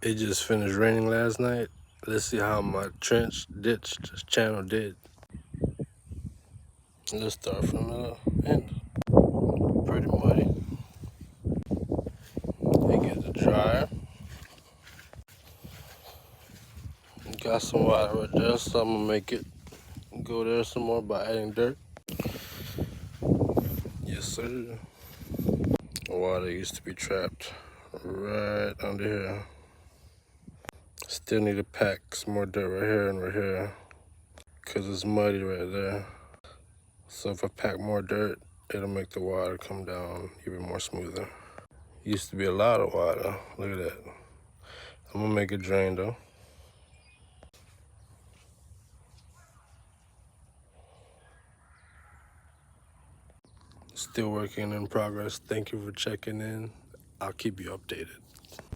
It just finished raining last night. Let's see how my ditch channel did. Let's start from the end. Pretty muddy. They get the dryer. Got some water right there, so I'm gonna make it go there some more by adding dirt. Yes, sir. Water used to be trapped right under here. Still need to pack some more dirt right here and right here, cause it's muddy right there. So if I pack more dirt, it'll make the water come down even more smoother. Used to be a lot of water. Look at that. I'm gonna make it drain though. Still working in progress. Thank you for checking in. I'll keep you updated.